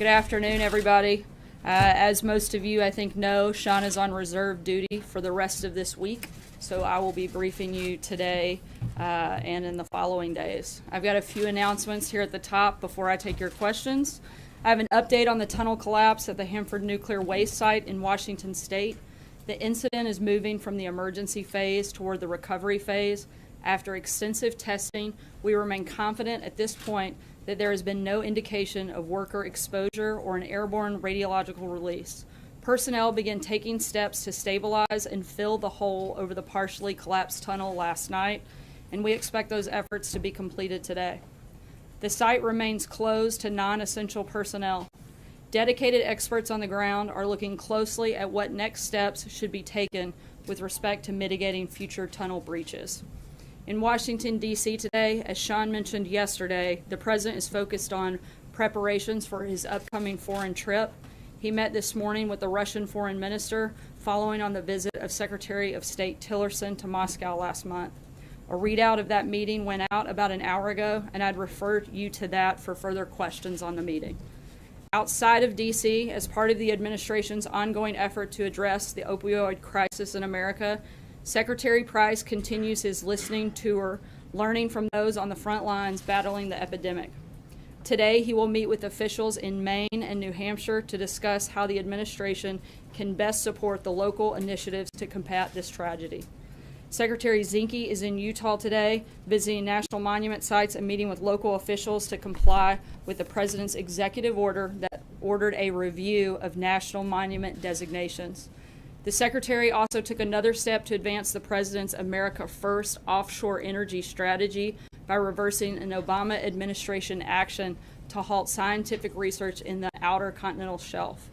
Good afternoon, everybody. As most of you, I think, know, Sean is on reserve duty for the rest of this week, so I will be briefing you today and in the following days. I've got a few announcements here at the top before I take your questions. I have an update on the tunnel collapse at the Hanford Nuclear Waste Site in Washington State. The incident is moving from the emergency phase toward the recovery phase. After extensive testing, we remain confident at this point that there has been no indication of worker exposure or an airborne radiological release. Personnel began taking steps to stabilize and fill the hole over the partially collapsed tunnel last night, and we expect those efforts to be completed today. The site remains closed to non-essential personnel. Dedicated experts on the ground are looking closely at what next steps should be taken with respect to mitigating future tunnel breaches. In Washington, D.C. today, as Sean mentioned yesterday, the President is focused on preparations for his upcoming foreign trip. He met this morning with the Russian Foreign Minister following on the visit of Secretary of State Tillerson to Moscow last month. A readout of that meeting went out about an hour ago, and I'd refer you to that for further questions on the meeting. Outside of D.C., as part of the administration's ongoing effort to address the opioid crisis in America, Secretary Price continues his listening tour, learning from those on the front lines battling the epidemic. Today, he will meet with officials in Maine and New Hampshire to discuss how the administration can best support the local initiatives to combat this tragedy. Secretary Zinke is in Utah today, visiting national monument sites and meeting with local officials to comply with the President's executive order that ordered a review of national monument designations. The Secretary also took another step to advance the President's America First offshore energy strategy by reversing an Obama administration action to halt scientific research in the outer continental shelf.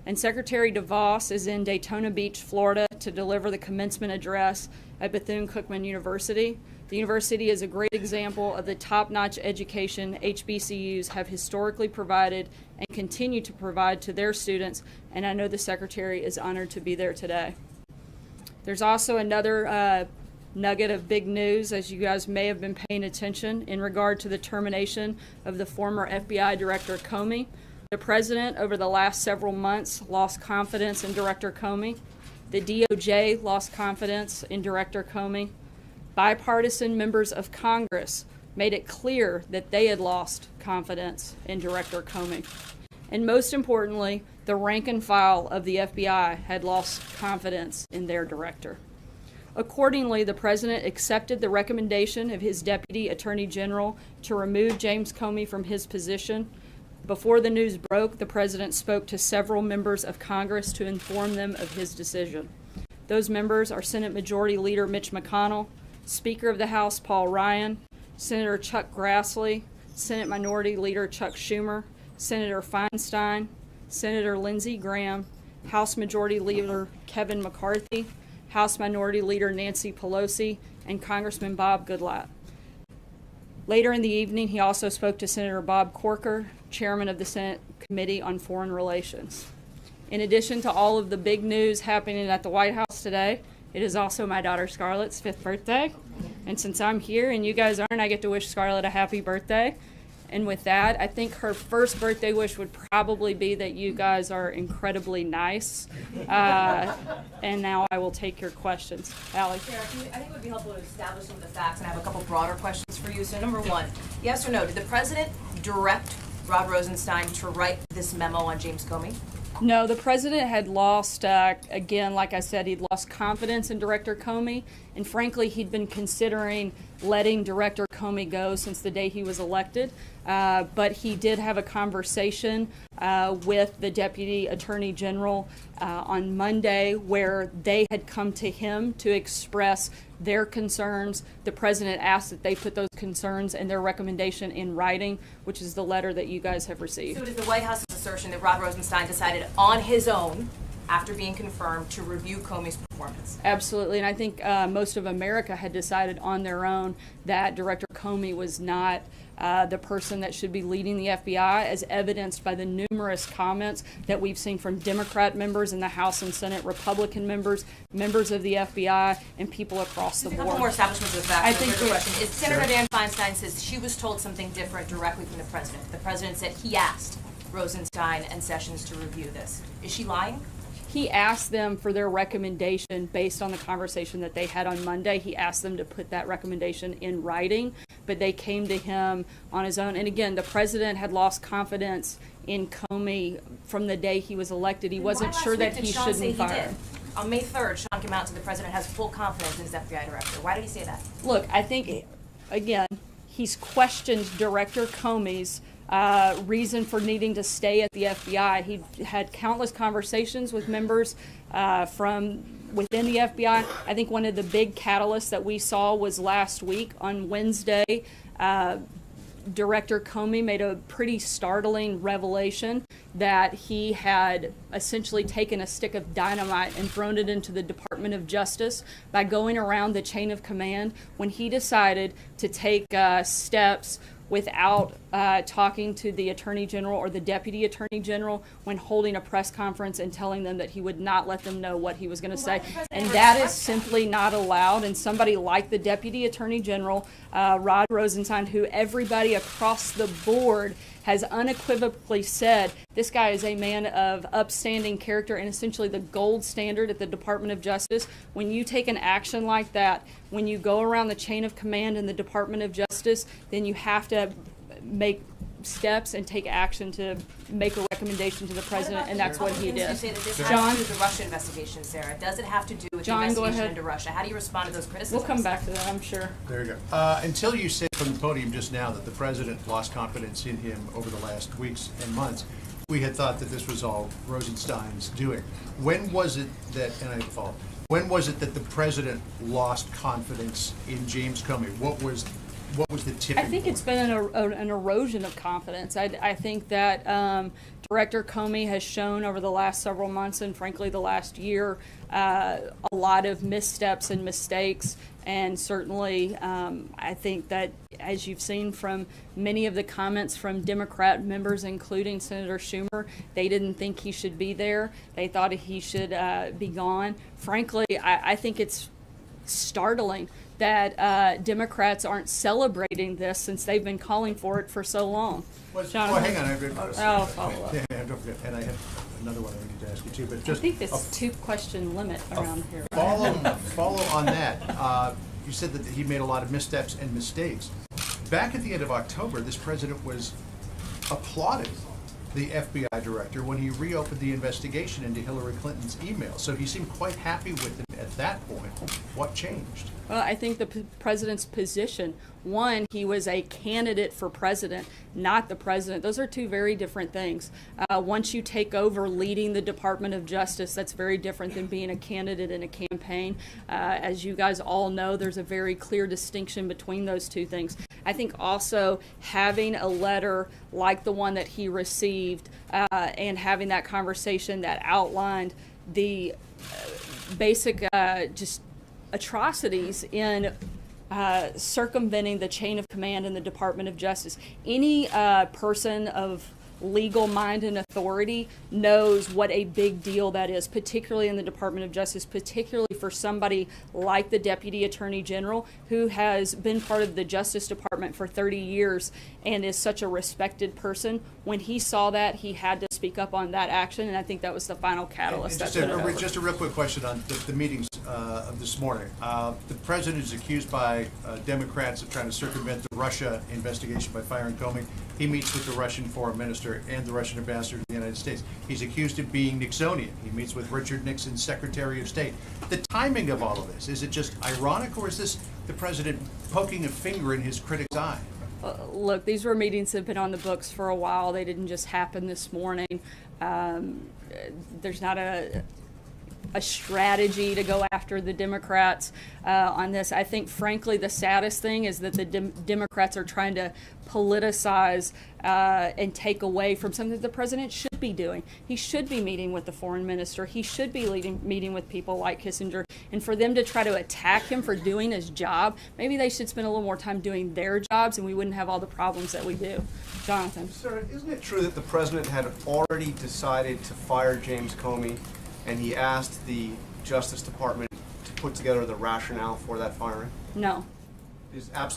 And Secretary DeVos is in Daytona Beach, Florida, to deliver the commencement address at Bethune-Cookman University. The university is a great example of the top-notch education HBCUs have historically provided and continue to provide to their students, and I know the Secretary is honored to be there today. There's also another nugget of big news, as you guys may have been paying attention, in regard to the termination of the former FBI Director Comey. The President, over the last several months, lost confidence in Director Comey. The DOJ lost confidence in Director Comey. Bipartisan members of Congress made it clear that they had lost confidence in Director Comey. And most importantly, the rank and file of the FBI had lost confidence in their director. Accordingly, the President accepted the recommendation of his Deputy Attorney General to remove James Comey from his position. Before the news broke, the President spoke to several members of Congress to inform them of his decision. Those members are Senate Majority Leader Mitch McConnell, Speaker of the House Paul Ryan, Senator Chuck Grassley, Senate Minority Leader Chuck Schumer, Senator Feinstein, Senator Lindsey Graham, House Majority Leader Kevin McCarthy, House Minority Leader Nancy Pelosi, and Congressman Bob Goodlatte. Later in the evening, he also spoke to Senator Bob Corker, Chairman of the Senate Committee on Foreign Relations. In addition to all of the big news happening at the White House today, it is also my daughter Scarlett's 5th birthday. And since I'm here and you guys aren't, I get to wish Scarlett a happy birthday. And with that, I think her first birthday wish would probably be that you guys are incredibly nice. And now I will take your questions. Allie. Sarah, I think it would be helpful to establish some of the facts, and I have a couple broader questions for you. So number one, yes or no, did the President direct Rod Rosenstein to write this memo on James Comey? No, the President had lost, again, like I said, he'd lost confidence in Director Comey, and frankly, he'd been considering letting Director Comey go since the day he was elected. But he did have a conversation with the Deputy Attorney General on Monday where they had come to him to express their concerns. The President asked that they put those concerns and their recommendation in writing, which is the letter that you guys have received. So it is the White House's assertion that Rod Rosenstein decided on his own, after being confirmed, to review Comey's performance? Absolutely, and I think most of America had decided on their own that Director Comey was not the person that should be leading the FBI, as evidenced by the numerous comments that we've seen from Democrat members in the House and Senate, Republican members, members of the FBI, and people across the board. A couple more establishments of the facts. I think question is Senator Dan Feinstein says she was told something different directly from the President. The President said he asked Rosenstein and Sessions to review this. Is she lying? He asked them for their recommendation based on the conversation that they had on Monday. He asked them to put that recommendation in writing, but they came to him on his own. And again, the president had lost confidence in Comey from the day he was elected. He wasn't sure that he shouldn't fire him. On May 3rd, Sean came out and said the president has full confidence in his FBI director. Why did he say that? Look, I think, again, he's questioned Director Comey's reason for needing to stay at the FBI. He had countless conversations with members from within the FBI. I think one of the big catalysts that we saw was last week on Wednesday. Director Comey made a pretty startling revelation that he had essentially taken a stick of dynamite and thrown it into the Department of Justice by going around the chain of command when he decided to take steps without talking to the Attorney General or the Deputy Attorney General when holding a press conference and telling them that he would not let them know what he was going to say. And that is simply not allowed. And somebody like the Deputy Attorney General, Rod Rosenstein, who everybody across the board has unequivocally said this guy is a man of upstanding character and essentially the gold standard at the Department of Justice. When you take an action like that, when you go around the chain of command in the Department of Justice, then you have to make steps and take action to make a recommendation to the president, and that's what he did. You say that this has to do with the Russia investigation, Sarah. Does it have to do with the investigation into Russia? How do you respond to those criticisms? We'll come back to that, I'm sure. There you go. Until you said from the podium just now that the president lost confidence in him over the last weeks and months, we had thought that this was all Rosenstein's doing. When was it that, and I have a follow-up, when was it that the president lost confidence in James Comey? What was the tipping point? I think it's been an erosion of confidence. I think that Director Comey has shown over the last several months and frankly the last year a lot of missteps and mistakes. And certainly I think that, as you've seen from many of the comments from Democrat members, including Senator Schumer, they didn't think he should be there. They thought he should be gone. Frankly, I think it's startling that Democrats aren't celebrating this since they've been calling for it for so long. Well, hang on. I'll follow up. Yeah, don't forget. And I have another one I need to ask you too. But just I think this two-question limit around here. Follow on that. You said that he made a lot of missteps and mistakes. Back at the end of October, this president was applauding the FBI director when he reopened the investigation into Hillary Clinton's email. So he seemed quite happy with him at that point. What changed? Well, I think the president's position. One, he was a candidate for president, not the president. Those are two very different things. Once you take over leading the Department of Justice, that's very different than being a candidate in a campaign. As you guys all know, there's a very clear distinction between those two things. I think also having a letter like the one that he received and having that conversation that outlined the basic just atrocities in circumventing the chain of command in the Department of Justice. Any person of legal mind and authority knows what a big deal that is, particularly in the Department of Justice, particularly for somebody like the Deputy Attorney General, who has been part of the Justice Department for 30 years and is such a respected person. When he saw that, he had to speak up on that action, and I think that was the final catalyst. Just a real quick question on the meetings of this morning. The president is accused by Democrats of trying to circumvent the Russia investigation by firing Comey. He meets with the Russian foreign minister and the Russian ambassador to the United States. He's accused of being Nixonian. He meets with Richard Nixon's Secretary of State. The timing of all of this, is it just ironic, or is this the president poking a finger in his critic's eye? Look, these were meetings that have been on the books for a while. They didn't just happen this morning. There's not a strategy to go after the Democrats on this. I think, frankly, the saddest thing is that the Democrats are trying to politicize and take away from something that the president should be doing. He should be meeting with the foreign minister. He should be meeting with people like Kissinger. And for them to try to attack him for doing his job, maybe they should spend a little more time doing their jobs and we wouldn't have all the problems that we do. Jonathan. Sir, isn't it true that the president had already decided to fire James Comey, and he asked the Justice Department to put together the rationale for that firing? No.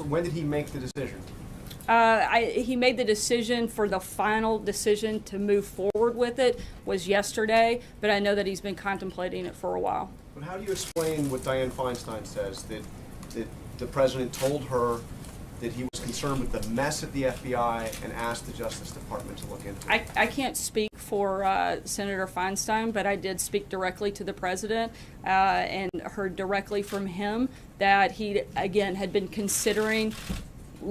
When did he make the decision? He made the decision for the final decision to move forward with it was yesterday, but I know that he's been contemplating it for a while. But how do you explain what Dianne Feinstein says, that the president told her that he was concerned with the mess at the FBI and asked the Justice Department to look into it? I can't speak for Senator Feinstein, but I did speak directly to the president and heard directly from him that he, again, had been considering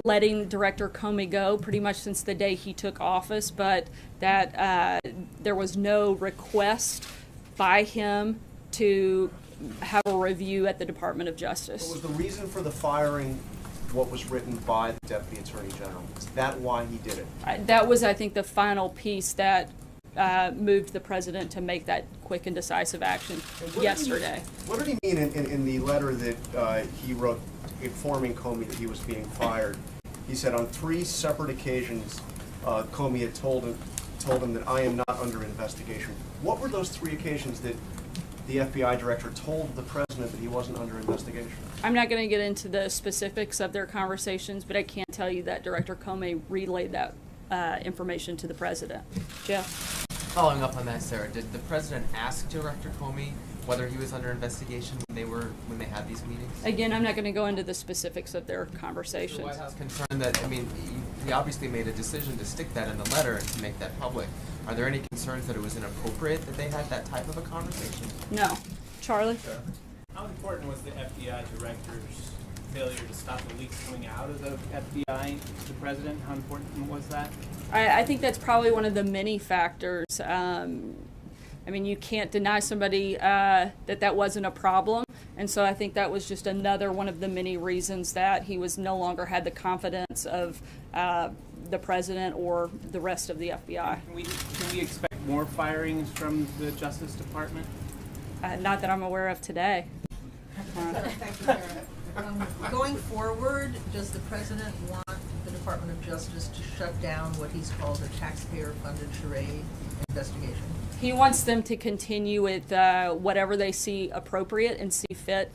letting Director Comey go pretty much since the day he took office, but that there was no request by him to have a review at the Department of Justice. What was the reason for the firing? What was written by the Deputy Attorney General? Is that why he did it? That was, I think, the final piece that moved the president to make that quick and decisive action yesterday. What did he mean in the letter that he wrote informing Comey that he was being fired? He said on 3 separate occasions, Comey had told him that I am not under investigation. What were those 3 occasions that the FBI director told the president that he wasn't under investigation? I'm not going to get into the specifics of their conversations, but I can tell you that Director Comey relayed that information to the president. Jeff? Following up on that, Sarah, did the president ask Director Comey whether he was under investigation when they had these meetings? Again, I'm not going to go into the specifics of their Is conversations. the White House concerned that, I mean, he obviously made a decision to stick that in the letter and to make that public. Are there any concerns that it was inappropriate that they had that type of a conversation? No. Charlie? How important was the FBI director's failure to stop the leaks coming out of the FBI to the president? How important was that? I think that's probably one of the many factors. I mean, you can't deny somebody that wasn't a problem. And so I think that was just another one of the many reasons that he was no longer had the confidence of the president or the rest of the FBI. Can we expect more firings from the Justice Department? Not that I'm aware of today. Thank you, Karen. Going forward, does the president want the Department of Justice to shut down what he's called a taxpayer-funded charade investigation? He wants them to continue with whatever they see appropriate and see fit,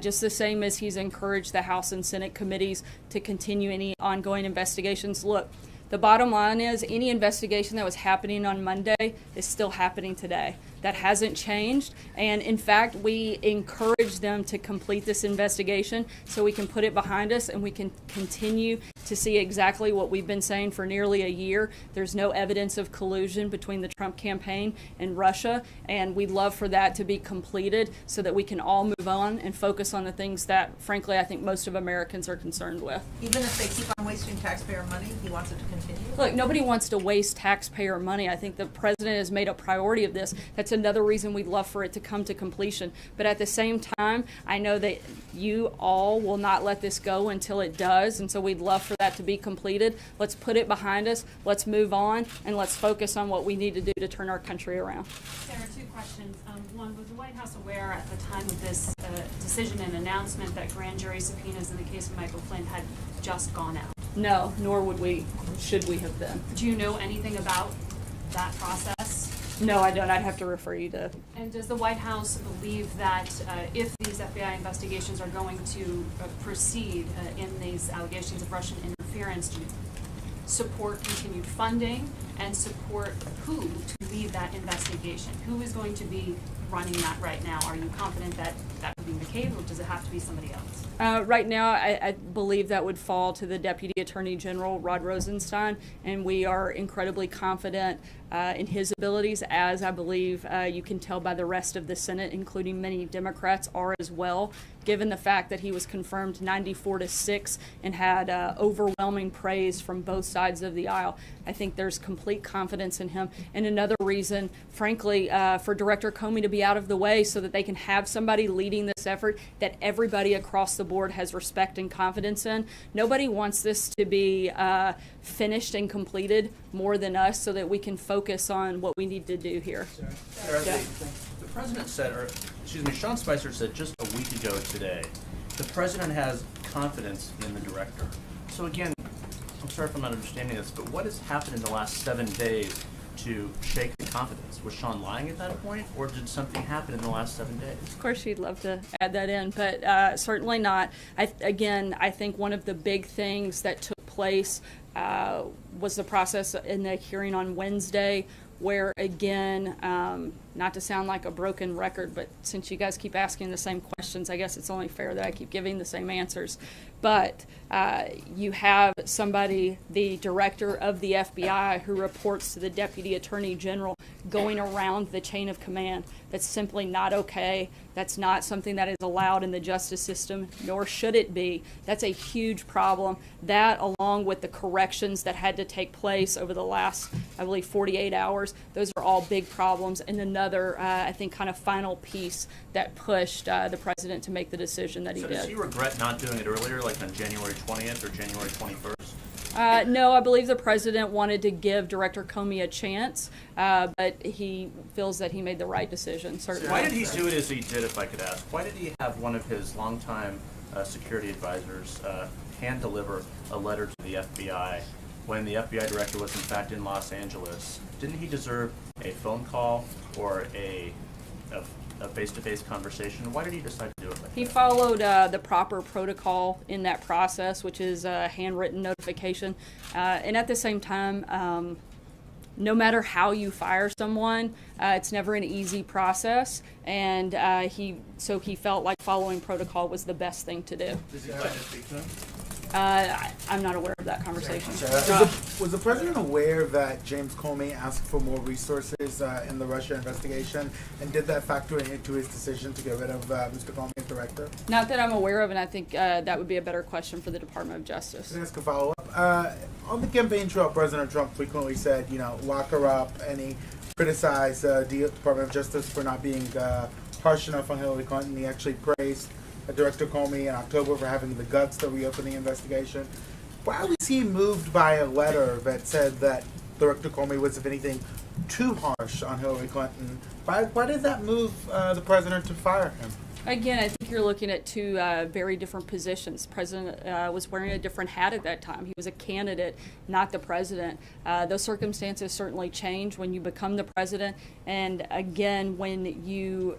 just the same as he's encouraged the House and Senate committees to continue any ongoing investigations. Look, the bottom line is any investigation that was happening on Monday is still happening today. That hasn't changed, and in fact, we encourage them to complete this investigation so we can put it behind us and we can continue to see exactly what we've been saying for nearly a year. There's no evidence of collusion between the Trump campaign and Russia, and we'd love for that to be completed so that we can all move on and focus on the things that, frankly, I think most of Americans are concerned with. Even if they keep on wasting taxpayer money, he wants it to continue? Look, nobody wants to waste taxpayer money. I think the president has made a priority of this. That's another reason we'd love for it to come to completion. But at the same time, I know that you all will not let this go until it does, and so we'd love for that to be completed. Let's put it behind us, let's move on, and let's focus on what we need to do to turn our country around. Sarah, 2 questions. One, was the White House aware at the time of this decision and announcement that grand jury subpoenas in the case of Michael Flynn had just gone out? No, nor should we have been. Do you know anything about that process? No, I don't. I'd have to refer you to. And does the White House believe that if these FBI investigations are going to proceed in these allegations of Russian interference, do you support continued funding and support who to lead that investigation? Who is going to be running that right now? Are you confident that that would be McCabe, or does it have to be somebody else? Right now, I believe that would fall to the Deputy Attorney General, Rod Rosenstein, and we are incredibly confident in his abilities, as I believe you can tell by the rest of the Senate, including many Democrats, are as well, given the fact that he was confirmed 94-6 and had overwhelming praise from both sides of the aisle. I think there's complete confidence in him. And another reason, frankly, for Director Comey to be out of the way so that they can have somebody leading this effort that everybody across the board has respect and confidence in. Nobody wants this to be finished and completed more than us, so that we can focus on what we need to do here. Sarah, the president said, or excuse me, Sean Spicer said just a week ago today, the president has confidence in the director. So again, I'm sorry if I'm not understanding this, but what has happened in the last 7 days to shake the confidence? Was Sean lying at that point, or did something happen in the last 7 days? Of course, she'd love to add that in, but certainly not. I think one of the big things that took place was the process in the hearing on Wednesday, where again, not to sound like a broken record, but since you guys keep asking the same questions, I guess it's only fair that I keep giving the same answers. But you have somebody, the director of the FBI, who reports to the Deputy Attorney General, going around the chain of command. That's simply not okay. That's not something that is allowed in the justice system, nor should it be. That's a huge problem. That, along with the corrections that had to take place over the last, I believe, 48 hours, those are all big problems. And another, I think, kind of final piece that pushed the president to make the decision that he So did. does he regret not doing it earlier, like on January 20th or January 21st? No, I believe the president wanted to give Director Comey a chance, but he feels that he made the right decision, certainly. Why did he do it as he did, if I could ask? Why did he have one of his longtime security advisors hand deliver a letter to the FBI when the FBI director was in fact in Los Angeles? Didn't he deserve a phone call or a face-to-face conversation? Why did he decide to do it like He that? followed the proper protocol in that process, which is a handwritten notification. And at the same time, no matter how you fire someone, it's never an easy process. And he felt like following protocol was the best thing to do. Does he plan to speak to him? I'm not aware of that conversation. Was the president aware that James Comey asked for more resources in the Russia investigation, and did that factor into his decision to get rid of Mr. Comey as director? Not that I'm aware of, and I think that would be a better question for the Department of Justice. Can I ask a follow-up? On the campaign trail, President Trump frequently said, lock her up, and he criticized the Department of Justice for not being harsh enough on Hillary Clinton. He actually praised Director Comey in October for having the guts to reopen the investigation. Why was he moved by a letter that said that Director Comey was, if anything, too harsh on Hillary Clinton? Why did that move the president to fire him? Again, I think you're looking at two very different positions. The president was wearing a different hat at that time. He was a candidate, not the president. Those circumstances certainly change when you become the president. And again, when you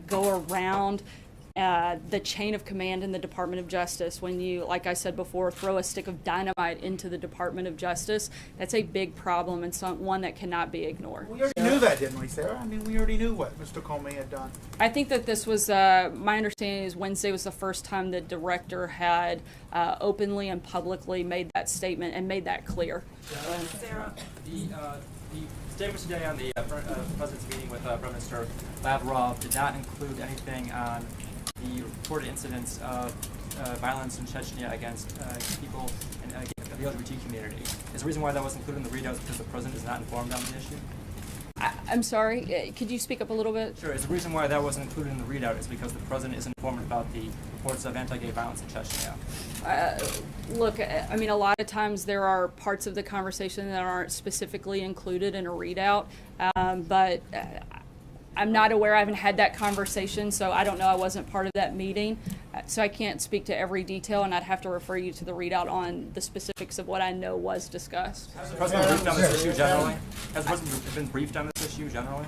go around the chain of command in the Department of Justice, when you, like I said before, throw a stick of dynamite into the Department of Justice, that's a big problem and one that cannot be ignored. We already knew that, didn't we, Sarah? I mean, we already knew what Mr. Comey had done. I think that this was, my understanding is Wednesday was the first time the director had openly and publicly made that statement and made that clear. Sarah, the statements today on the President's meeting with Prime Minister Lavrov did not include anything on the reported incidents of violence in Chechnya against people in the LGBT community. Is the reason why that was included in the readout because the President is not informed on the issue? I'm sorry, could you speak up a little bit? Sure. Is the reason why that wasn't included in the readout is because the President is informed about the reports of anti-gay violence in Chechnya? Look, I mean, a lot of times there are parts of the conversation that aren't specifically included in a readout, but I'm not aware. I haven't had that conversation, so I don't know. I wasn't part of that meeting, so I can't speak to every detail, and I'd have to refer you to the readout on the specifics of what I know was discussed. Has the President briefed on this issue generally? Has the President been briefed on this issue generally?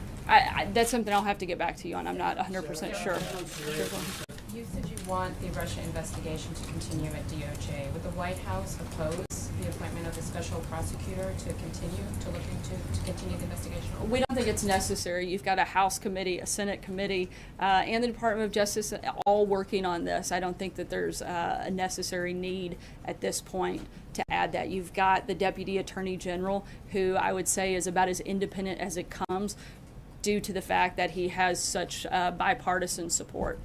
That's something I'll have to get back to you on. I'm not 100% sure. You said you want the Russia investigation to continue at DOJ. Would the White House oppose the appointment of a special prosecutor to continue the investigation? We don't think it's necessary. You've got a House committee, a Senate committee, and the Department of Justice all working on this. I don't think that there's a necessary need at this point to add that. You've got the Deputy Attorney General, who I would say is about as independent as it comes, due to the fact that he has such bipartisan support.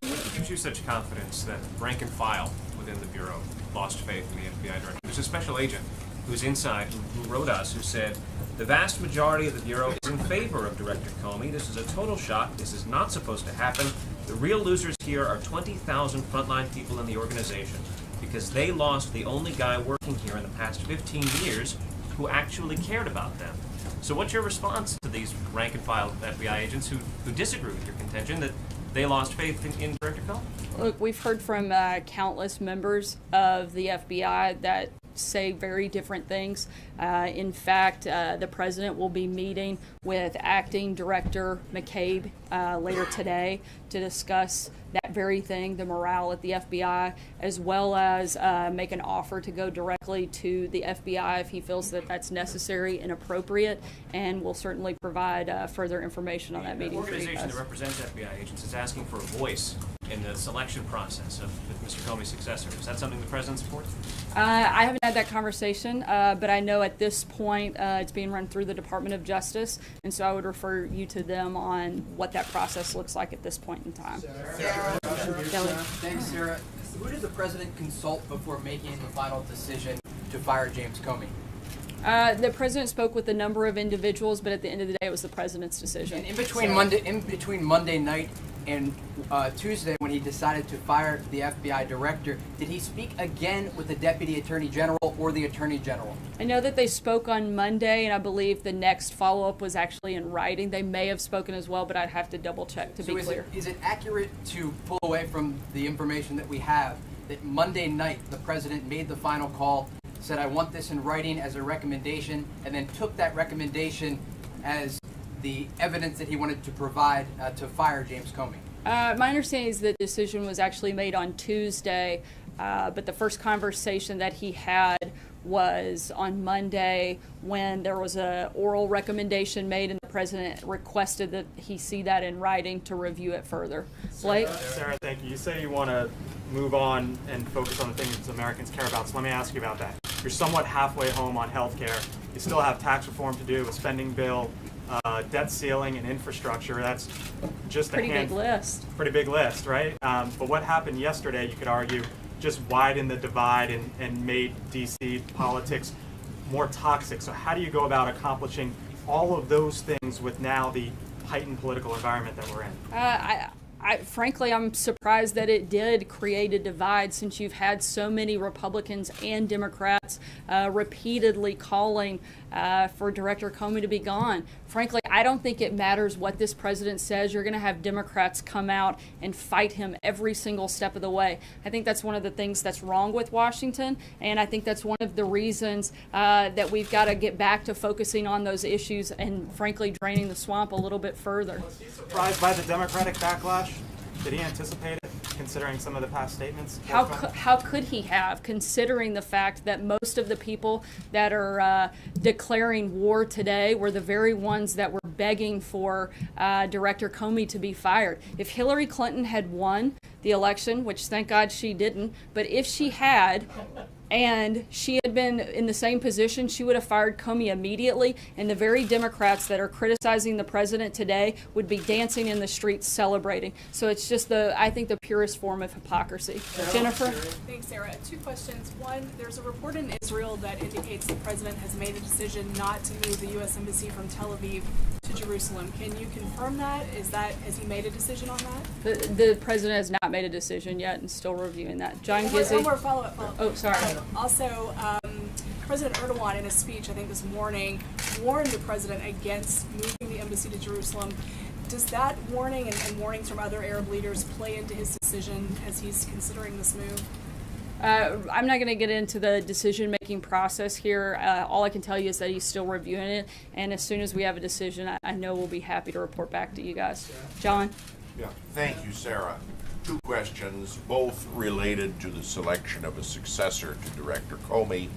What gives you such confidence that rank and file within the Bureau lost faith in the FBI director? There's a special agent who's inside who wrote us who said, the vast majority of the Bureau is in favor of Director Comey. This is a total shock. This is not supposed to happen. The real losers here are 20,000 frontline people in the organization because they lost the only guy working here in the past 15 years who actually cared about them. So what's your response to these rank-and-file FBI agents who disagree with your contention that they lost faith in Director Comey? Look, we've heard from countless members of the FBI that say very different things. In fact, the president will be meeting with Acting Director McCabe later today to discuss that very thing, the morale at the FBI, as well as make an offer to go directly to the FBI if he feels that that's necessary and appropriate, and will certainly provide further information on that meeting. The organization that represents FBI agents is asking for a voice in the selection process of Mr. Comey's successor. Is that something the president supports? I haven't had that conversation, but I know at this point it's being run through the Department of Justice, and so I would refer you to them on what that process looks like at this point in time. Kelly. Thanks, Sarah. Who did the president consult before making the final decision to fire James Comey? The president spoke with a number of individuals, but at the end of the day, it was the president's decision. And in between Monday night and Tuesday, when he decided to fire the FBI director, did he speak again with the deputy attorney general or the attorney general? I know that they spoke on Monday, and I believe the next follow-up was actually in writing. They may have spoken as well, but I'd have to double-check to be clear. Is it accurate to pull away from the information that we have that Monday night the president made the final call, said, I want this in writing as a recommendation, and then took that recommendation as the evidence that he wanted to provide to fire James Comey? My understanding is the decision was actually made on Tuesday, but the first conversation that he had was on Monday when there was an oral recommendation made and the president requested that he see that in writing to review it further. Blake? Sarah, thank you. You say you want to move on and focus on the things Americans care about, so let me ask you about that. You're somewhat halfway home on health care. You still have tax reform to do, a spending bill, debt ceiling, and infrastructure. That's just pretty big list. Pretty big list, right? But what happened yesterday, you could argue, just widened the divide and made D.C. politics more toxic. So how do you go about accomplishing all of those things with now the heightened political environment that we're in? Frankly, I'm surprised that it did create a divide, since you've had so many Republicans and Democrats repeatedly calling for Director Comey to be gone. Frankly, I don't think it matters what this president says. You're going to have Democrats come out and fight him every single step of the way. I think that's one of the things that's wrong with Washington, and I think that's one of the reasons that we've got to get back to focusing on those issues and, frankly, draining the swamp a little bit further. Was he surprised by the Democratic backlash? Did he anticipate it, considering some of the past statements? How could he have, considering the fact that most of the people that are declaring war today were the very ones that were begging for Director Comey to be fired? If Hillary Clinton had won the election, which thank God she didn't, but if she had, and she had been in the same position, she would have fired Comey immediately, and the very Democrats that are criticizing the president today would be dancing in the streets celebrating. So it's just I think the purest form of hypocrisy. Jennifer? Thanks, Sarah. Two questions. One, there's a report in Israel that indicates the president has made a decision not to move the U.S. Embassy from Tel Aviv to Jerusalem. Can you confirm that? Has he made a decision on that? The president has not made a decision yet and still reviewing that. John Gizzi? One more follow-up. Oh, sorry. Also, President Erdogan, in a speech, I think this morning, warned the president against moving the embassy to Jerusalem. Does that warning and warnings from other Arab leaders play into his decision as he's considering this move? I'm not going to get into the decision-making process here. All I can tell you is that he's still reviewing it, and as soon as we have a decision, I know we'll be happy to report back to you guys. John? Yeah, thank you, Sarah. Two questions, both related to the selection of a successor to Director Comey.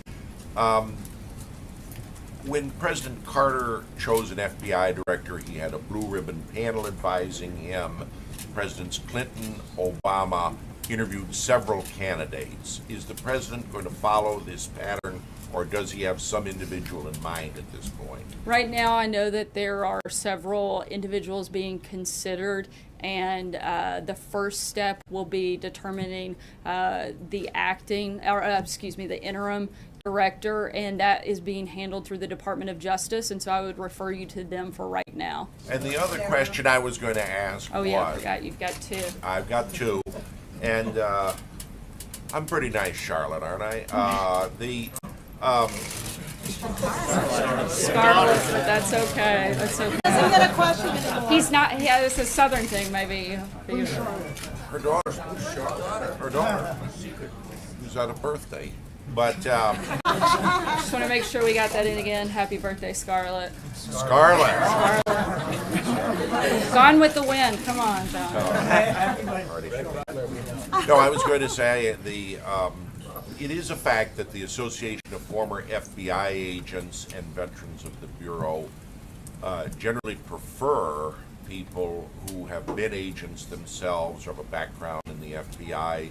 When President Carter chose an FBI director, he had a blue ribbon panel advising him. Presidents Clinton, Obama interviewed several candidates. Is the president going to follow this pattern, or does he have some individual in mind at this point? Right now, I know that there are several individuals being considered, and the first step will be determining the interim director, and that is being handled through the Department of Justice, and so I would refer you to them for right now. And the other question I was going to ask was... Oh yeah, I forgot, you've got two. I've got two, and I'm pretty nice, Charlotte, aren't I? Scarlet, but that's okay. That's okay. Doesn't get a question anymore. He's not. Yeah, it's a southern thing, maybe. Her daughter, who's Charlotte? Her daughter. Who's had a birthday. But Just want to make sure we got that in again. Happy birthday, Scarlett. Scarlett. Gone with the Wind. Come on, John. No, I was going to say it is a fact that the Association of Former FBI Agents and Veterans of the Bureau generally prefer people who have been agents themselves or have a background in the FBI.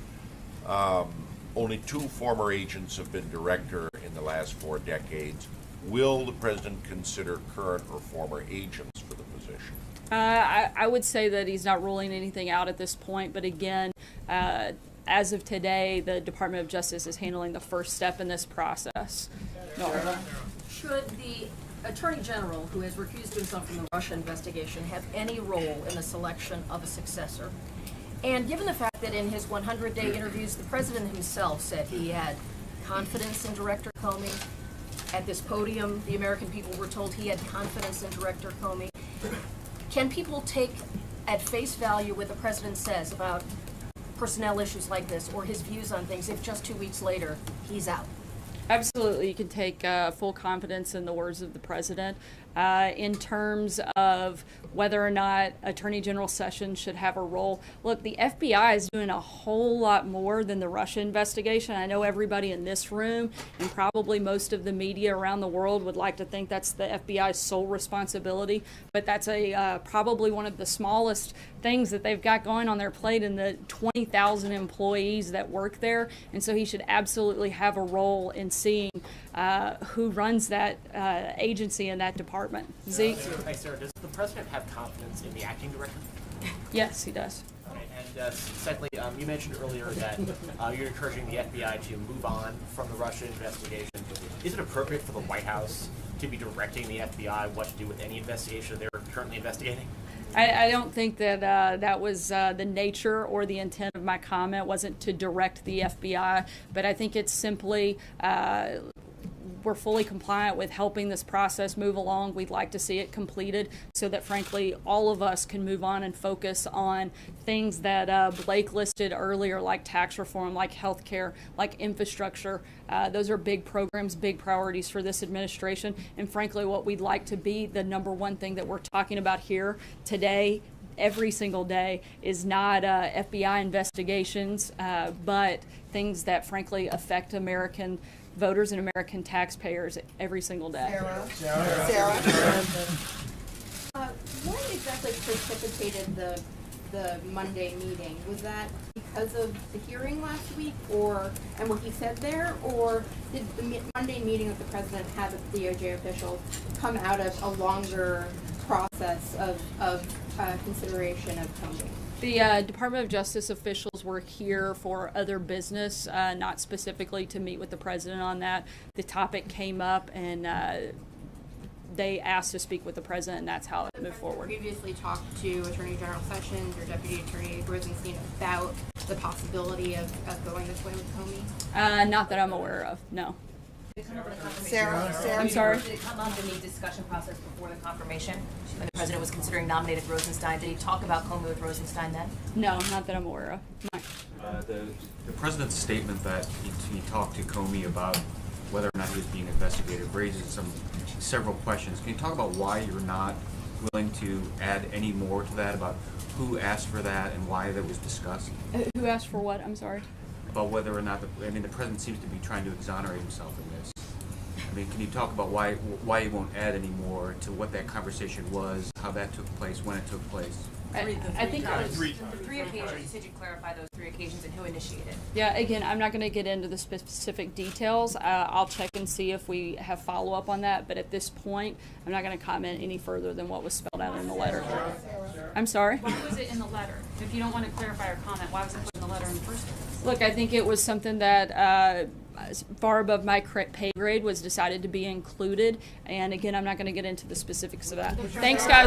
Only 2 former agents have been director in the last 4 decades. Will the president consider current or former agents for the position? I would say that he's not ruling anything out at this point, but again, as of today, the Department of Justice is handling the first step in this process. Nora? Should the Attorney General, who has recused himself from the Russia investigation, have any role in the selection of a successor? And given the fact that in his 100-day interviews, the president himself said he had confidence in Director Comey, at this podium, the American people were told he had confidence in Director Comey. Can people take at face value what the president says about personnel issues like this or his views on things if just 2 weeks later he's out? Absolutely, you can take full confidence in the words of the president. In terms of whether or not Attorney General Sessions should have a role, look, the FBI is doing a whole lot more than the Russia investigation. I know everybody in this room and probably most of the media around the world would like to think that's the FBI's sole responsibility, but that's probably one of the smallest things that they've got going on their plate in the 20,000 employees that work there, and so he should absolutely have a role in seeing who runs that agency and that department. Zeke? Hi, Sarah. Does the president have confidence in the acting director? Yes, he does. Okay. And secondly, you mentioned earlier that you're encouraging the FBI to move on from the Russia investigation. Is it appropriate for the White House to be directing the FBI what to do with any investigation they're currently investigating? I don't think that that was the nature or the intent of my comment. Wasn't to direct the FBI, but I think it's simply we're fully compliant with helping this process move along. We'd like to see it completed so that, frankly, all of us can move on and focus on things that Blake listed earlier, like tax reform, like health care, like infrastructure. Those are big programs, big priorities for this administration, and frankly, what we'd like to be the #1 thing that we're talking about here today, every single day, is not FBI investigations, but things that, frankly, affect American voters and American taxpayers every single day. Sarah. What exactly precipitated the Monday meeting? Was that because of the hearing last week, and what he said there, or did the Monday meeting with the president have the DOJ officials come out of a longer process of consideration of Comey? The Department of Justice officials were here for other business, not specifically to meet with the president on that. The topic came up, and they asked to speak with the president, and that's how it moved forward. Previously talked to Attorney General Sessions or Deputy Attorney Rosenstein about the possibility of going this way with Comey? Not that I'm aware of, no. Sarah? I'm sorry? Did it come up in the discussion process before the confirmation? When the president was considering nominating Rosenstein, did he talk about Comey with Rosenstein then? No, not that I'm aware of. Mike. The president's statement that he talked to Comey about whether or not he was being investigated raises several questions. Can you talk about why you're not willing to add any more to that, about who asked for that and why that was discussed? Who asked for what? I'm sorry. About whether or not the president seems to be trying to exonerate himself in this. I mean, can you talk about why he won't add any more to what that conversation was, how that took place, when it took place? I think that was three occasions. You said you'd clarify those 3 occasions and who initiated. Yeah, again, I'm not going to get into the specific details. I'll check and see if we have follow-up on that, but at this point, I'm not going to comment any further than what was spelled out in the letter. I'm sorry? Why was it in the letter? If you don't want to clarify or comment, why was it put in the letter in the first place? Look, I think it was something that far above my pay grade was decided to be included, and again, I'm not going to get into the specifics of that. Thanks, guys.